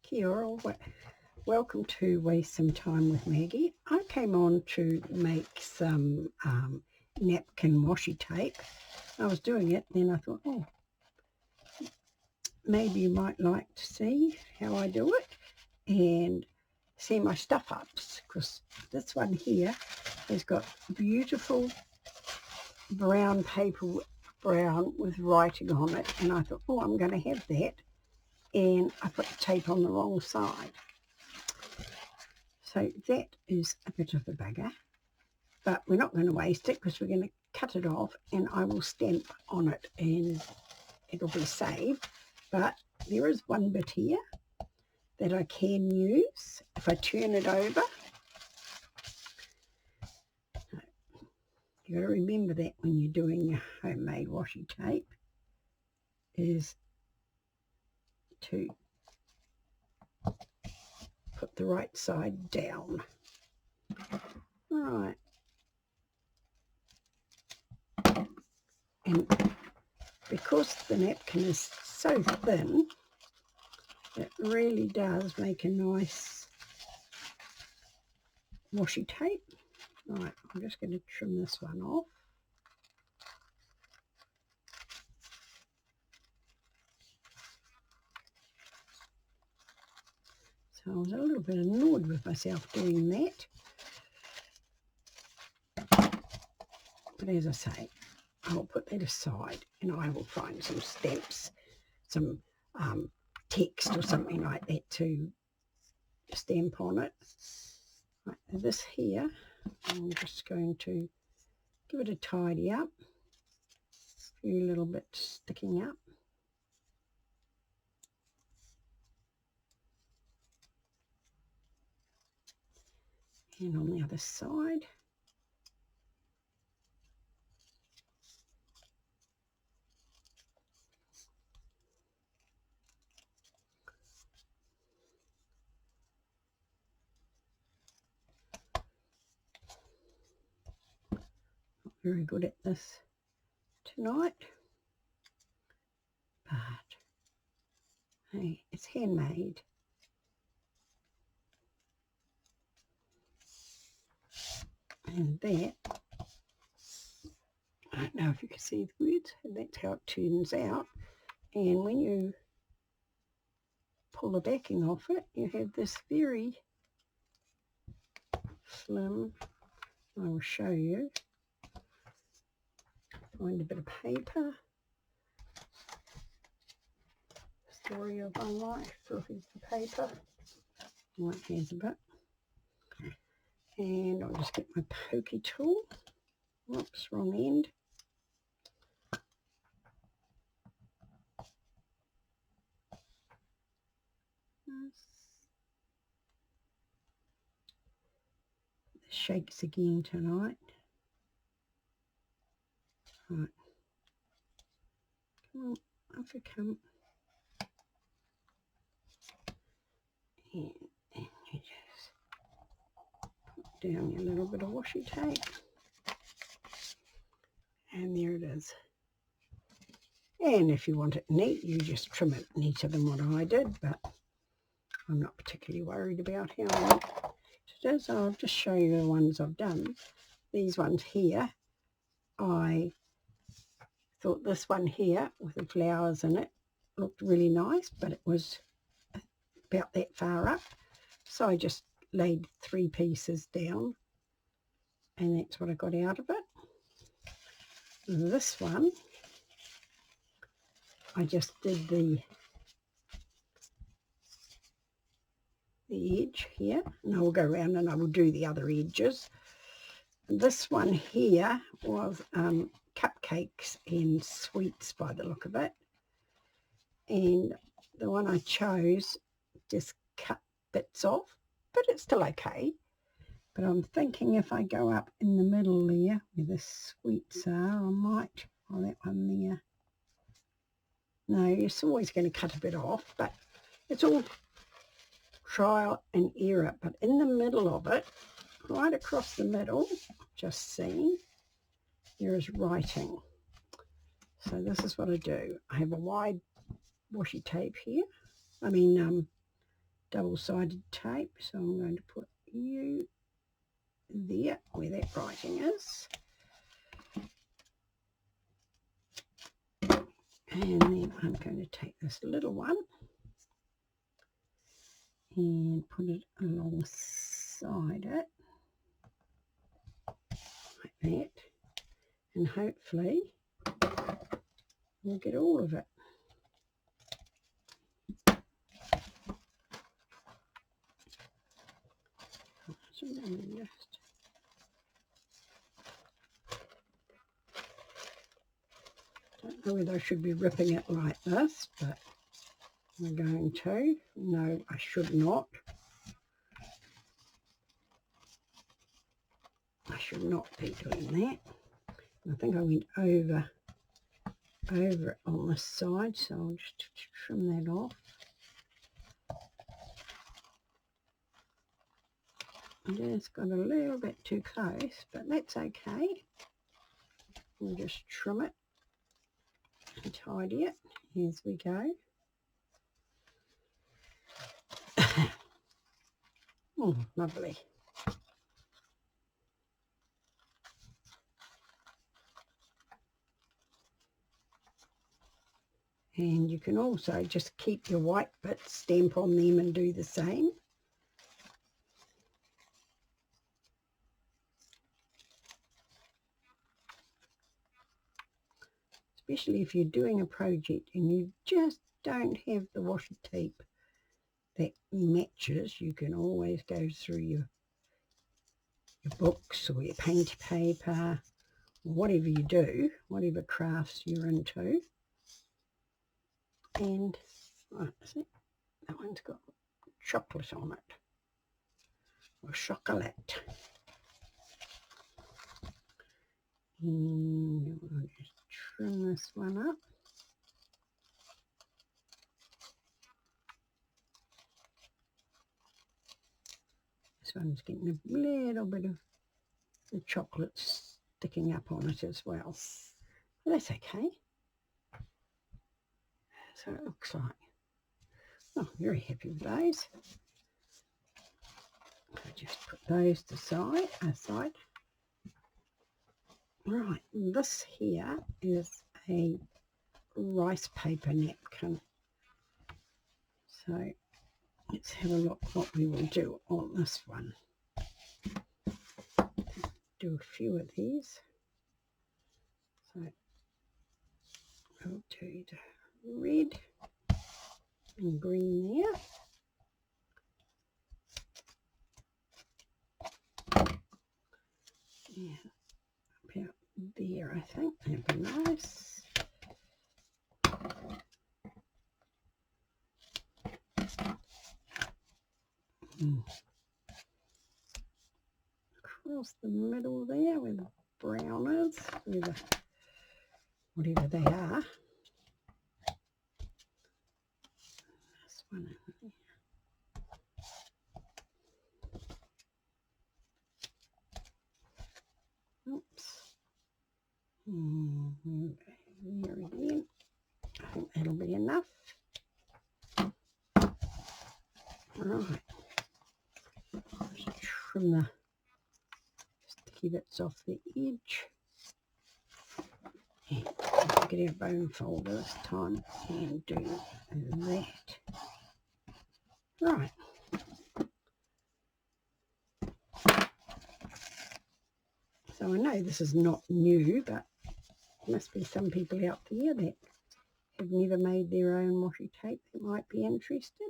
Kia ora. Welcome to Waste Some Time with Maggie. I came on to make some napkin washi tape. I was doing it, then I thought, oh, maybe you might like to see how I do it and see my stuff ups, because this one here has got beautiful brown paper, brown with writing on it, and I thought, oh, I'm going to have that, and I put the tape on the wrong side. So that is a bit of a bugger, but we're not going to waste it because we're going to cut it off and I will stamp on it and it'll be saved. But there is one bit here that I can use if I turn it over. You've got to remember that when you're doing homemade washi tape, is to put the right side down. Right. And because the napkin is so thin, it really does make a nice washi tape. Right, I'm just going to trim this one off. So I was a little bit annoyed with myself doing that. But as I say, I'll put that aside and I will find some stamps, some text or something like that to stamp on it. Right, this here, I'm just going to give it a tidy up. A few little bits sticking up. And on the other side. Not very good at this tonight, but hey, it's handmade. And that, I don't know if you can see the words, and that's how it turns out. And when you pull the backing off it, you have this very slim, I will show you, find a bit of paper, story of my life, so here's the paper, right here's a bit, and I'll just get my pokey tool, whoops, wrong end, the shakes again tonight, right, come on, off you come, and you just put down your little bit of washi tape, and there it is. And if you want it neat, you just trim it neater than what I did, but I'm not particularly worried about how neat it is. I'll just show you the ones I've done. These ones here, I thought this one here with the flowers in it looked really nice, but it was about that far up. So I just laid 3 pieces down, and that's what I got out of it. This one, I just did the edge here, and I will go around and I will do the other edges. And this one here was cupcakes and sweets by the look of it, and the one I chose just cut bits off, but it's still okay. But I'm thinking if I go up in the middle there where the sweets are, I might, oh, that one there. No, it's always going to cut a bit off, but it's all trial and error. But in the middle of it, right across the middle, just see, there is writing. So this is what I do. I have a wide washi tape here. double-sided tape. So I'm going to put you there where that writing is. And then I'm going to take this little one and put it alongside it like that, and hopefully we'll get all of it. So just don't know whether I should be ripping it like this, but we're going to. No, I should not. I should not be doing that. I think I went over it on this side, so I'll just trim that off. It's got a little bit too close, but that's okay. We'll just trim it and tidy it as we go. Oh, lovely. And you can also just keep your white bits, stamp on them and do the same. Especially if you're doing a project and you just don't have the washi tape that matches, you can always go through your books or your paint paper, or whatever you do, whatever crafts you're into. And right, see, that one's got chocolate on it, or chocolate. And we'll just trim this one up. This one's getting a little bit of the chocolate sticking up on it as well. But that's okay. So it looks like. Oh, very happy with those. I'll just put those aside. Right, this here is a rice paper napkin. So let's have a look what we will do on this one. Do a few of these. So we'll do the red and green there. Yeah, about there I think, that'd be nice. Across the middle there where the brown is, whatever they are. This one in there. Oops. There again. I think that'll be enough. Right. Just trim the sticky bits off the edge. And get our bone folder this time and do that. Right. So I know this is not new, but there must be some people out there that have never made their own washi tape that might be interested.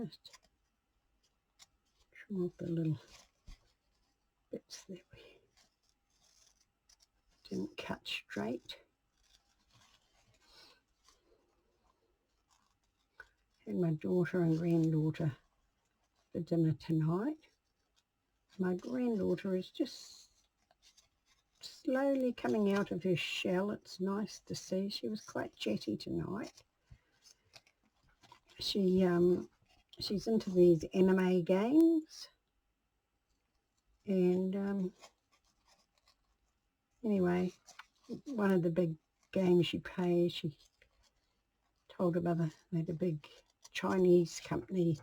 Just trim off the little bits that we didn't cut straight. And my daughter and granddaughter for dinner tonight. My granddaughter is just slowly coming out of her shell. It's nice to see. She was quite chatty tonight. She she's into these anime games. And anyway, one of the big games she plays, she told her mother they had a big Chinese company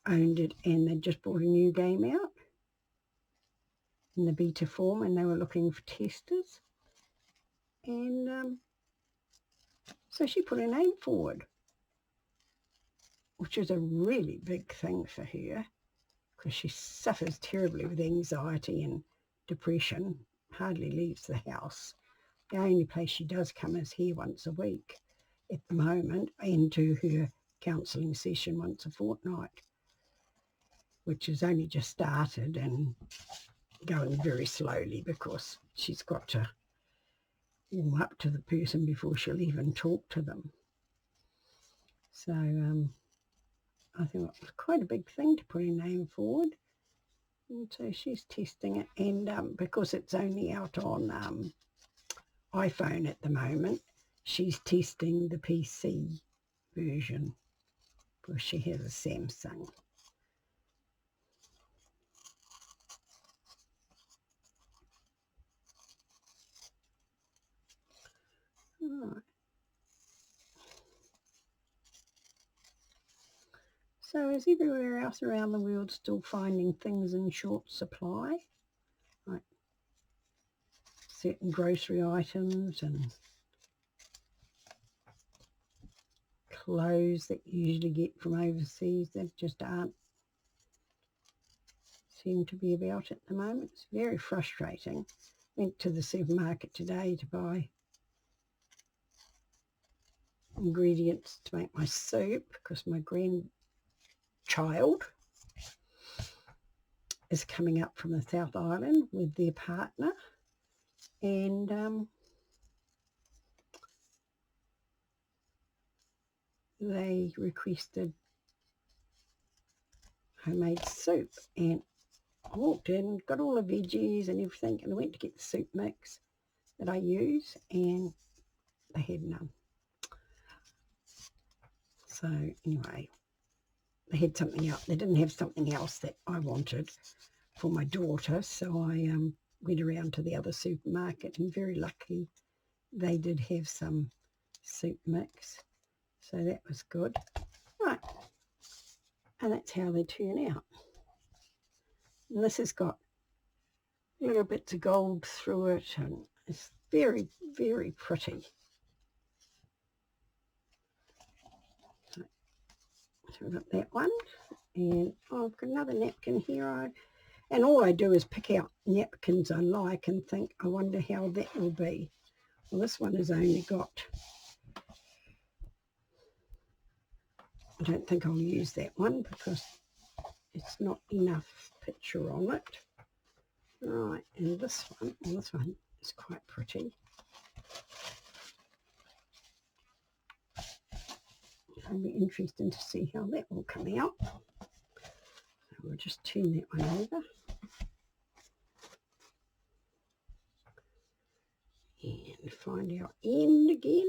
owned it, and they just brought a new game out in the beta form, and they were looking for testers. And so she put her name forward, which is a really big thing for her because she suffers terribly with anxiety and depression, hardly leaves the house. The only place she does come is here once a week at the moment, and to her counselling session once a fortnight, which has only just started and going very slowly because she's got to warm up to the person before she'll even talk to them. So I think it was quite a big thing to put her name forward. And so she's testing it, and because it's only out on iPhone at the moment, she's testing the PC version because she has a Samsung. Right. So is everywhere else around the world still finding things in short supply? Like certain grocery items and clothes that you usually get from overseas that just aren't seem to be about at the moment. It's very frustrating. Went to the supermarket today to buy ingredients to make my soup because my grandchild is coming up from the South Island with their partner, and they requested homemade soup, and I walked in, got all the veggies and everything, and I went to get the soup mix that I use, and they had none. So anyway, they had something else. They didn't have something else that I wanted for my daughter, so I went around to the other supermarket, and very lucky they did have some soup mix, so that was good. Right, and that's how they turn out. And this has got little bits of gold through it, and it's very, very pretty. So we've got that one, and I've got another napkin here. And all I do is pick out napkins I like and think, I wonder how that will be. Well, this one has only got, I don't think I'll use that one because it's not enough picture on it. Right, and this one, well, this one is quite pretty. It'll be interesting to see how that will come out. So we'll just turn that one over. And find our end again.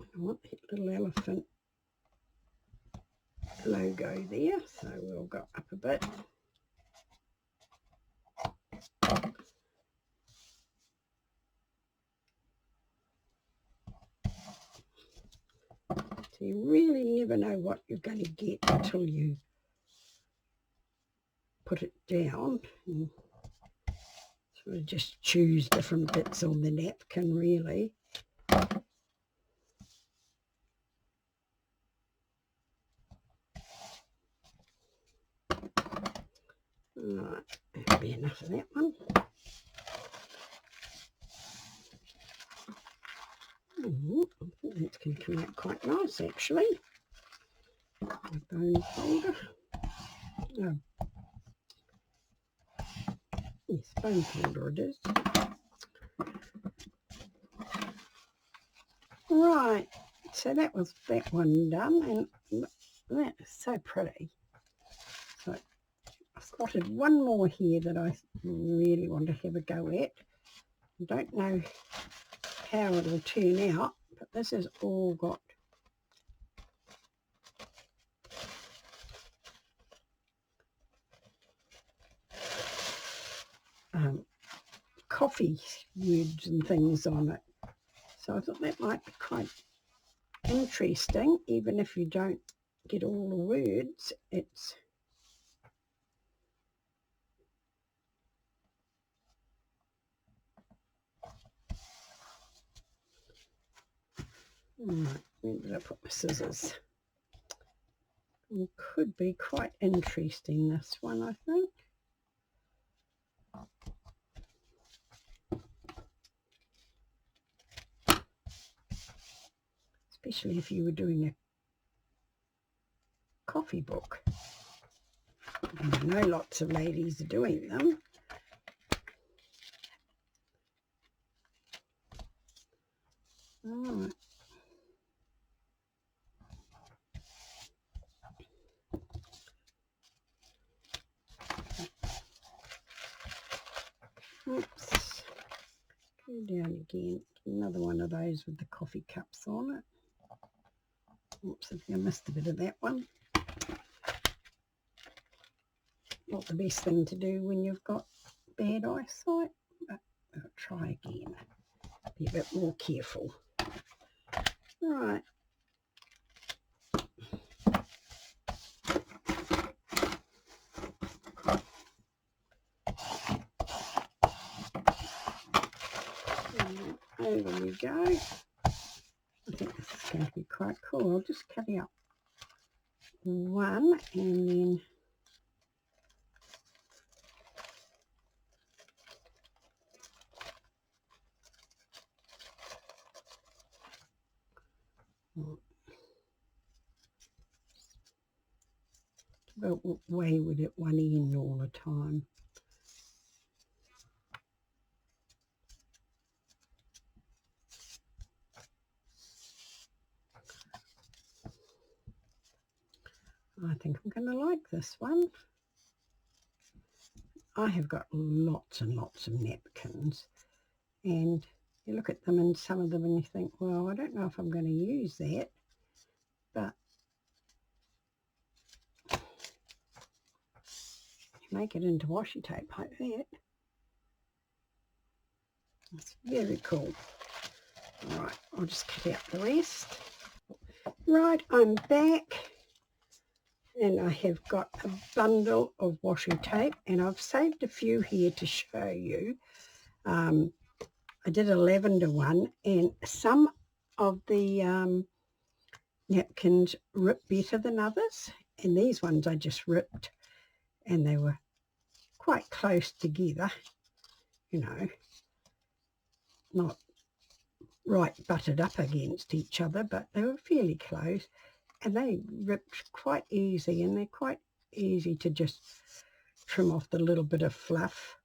I want that little elephant logo there, so we'll go up a bit. So you really never know what you're going to get until you put it down. And sort of just choose different bits on the napkin, really. Right, that'll be enough of that one. I think that's going to come out quite nice, actually. My bone folder. Oh. Yes, bone folder it is. Right, so that was that one done, and that is so pretty. So I've spotted one more here that I really want to have a go at. I don't know how it'll turn out, but this has all got coffee words and things on it. So I thought that might be quite interesting, even if you don't get all the words. It's right. Where did I put my scissors? It could be quite interesting, this one, I think. Especially if you were doing a coffee book. And I know lots of ladies are doing them. All right. Oops. Go down again. Another one of those with the coffee cups on it. Oops, I think I missed a bit of that one. Not the best thing to do when you've got bad eyesight, but I'll try again. Be a bit more careful. Right. Over we go. I think this is going to be quite cool. I'll just cut out one and then about what way would it one end all the time? I think I'm going to like this one. I have got lots and lots of napkins, and you look at them and some of them and you think, well, I don't know if I'm going to use that, but you make it into washi tape like that. It's very cool. All right, I'll just cut out the rest. Right, I'm back. And I have got a bundle of washi tape, and I've saved a few here to show you. I did a lavender one, and some of the napkins rip better than others, and these ones I just ripped, and they were quite close together, you know, not right butted up against each other, but they were fairly close, and they ripped quite easy, and they're quite easy to just trim off the little bit of fluff.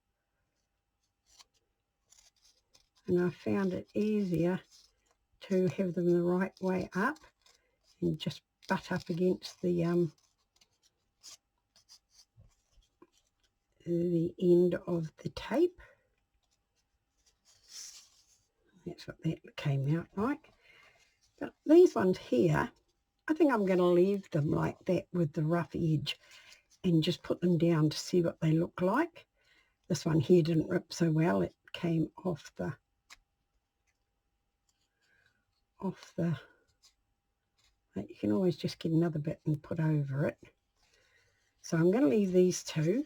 And I found it easier to have them the right way up and just butt up against the end of the tape. That's what that came out like. But these ones here, I think I'm going to leave them like that with the rough edge and just put them down to see what they look like. This one here didn't rip so well. It came off the but you can always just get another bit and put over it. So I'm going to leave these two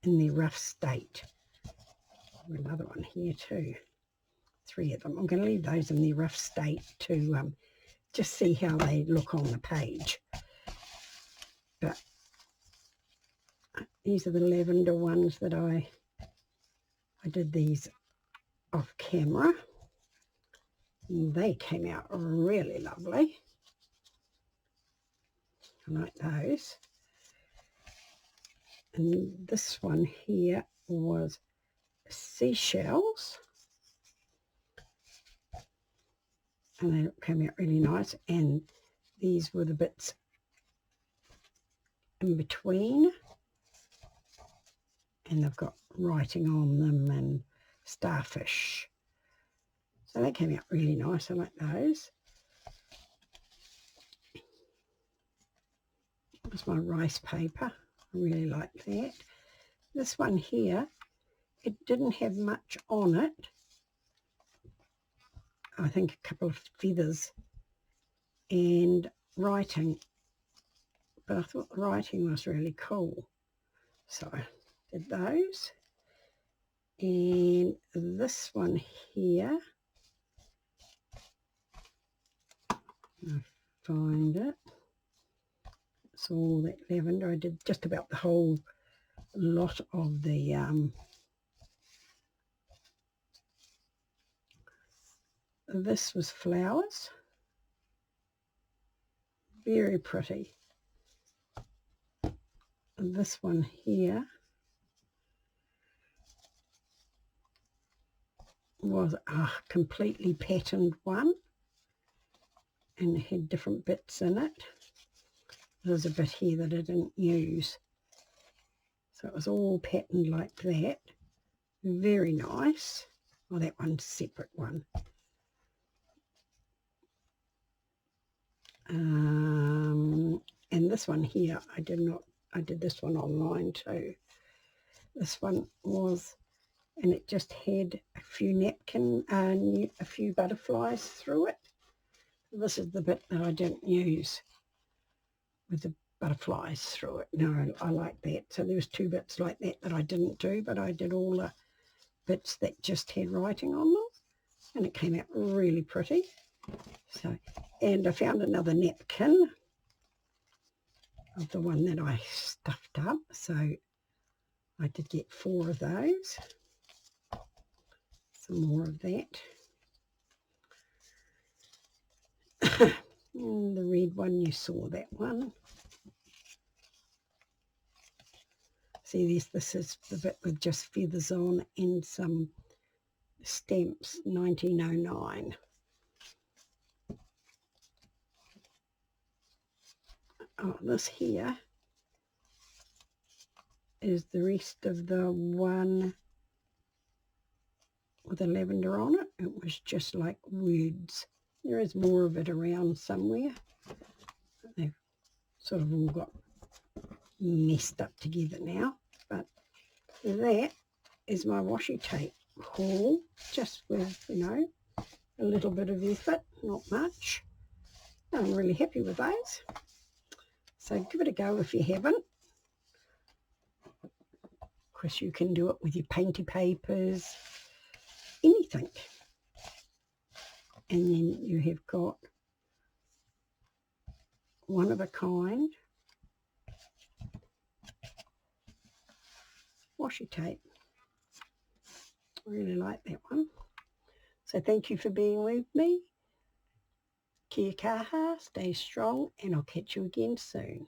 in their rough state. Another one here too. 3 of them. I'm going to leave those in their rough state to just see how they look on the page. But these are the lavender ones that I did these off camera. And they came out really lovely. I like those. And this one here was seashells. And they came out really nice. And these were the bits in between. And they've got writing on them and starfish. So that came out really nice. I like those. That's my rice paper. I really like that. This one here, it didn't have much on it. I think a couple of feathers and writing. But I thought the writing was really cool. So I did those. And this one here, I find it. It's all that lavender. I did just about the whole lot of the this was flowers. Very pretty. And this one here was a completely patterned one, and it had different bits in it. There's a bit here that I didn't use, so it was all patterned like that. Very nice. Well, that one's a separate one. And this one here, I did this one online too. This one was, and it just had a few a few butterflies through it. This is the bit that I didn't use with the butterflies through it. No, I like that. So there was two bits like that I didn't do, but I did all the bits that just had writing on them, and it came out really pretty. So, and I found another napkin of the one that I stuffed up, so I did get 4 of those. Some more of that. And the red one, you saw that one. See, this is the bit with just feathers on and some stamps, 1909. Oh, this here is the rest of the one with the lavender on it. It was just like words. There is more of it around somewhere. They've sort of all got messed up together now. But that is my washi tape haul, just with, you know, a little bit of effort, not much. I'm really happy with those. So give it a go if you haven't. Of course, you can do it with your painty papers, anything. And then you have got one of a kind washi tape. I really like that one. So thank you for being with me. Kia kaha, stay strong, and I'll catch you again soon.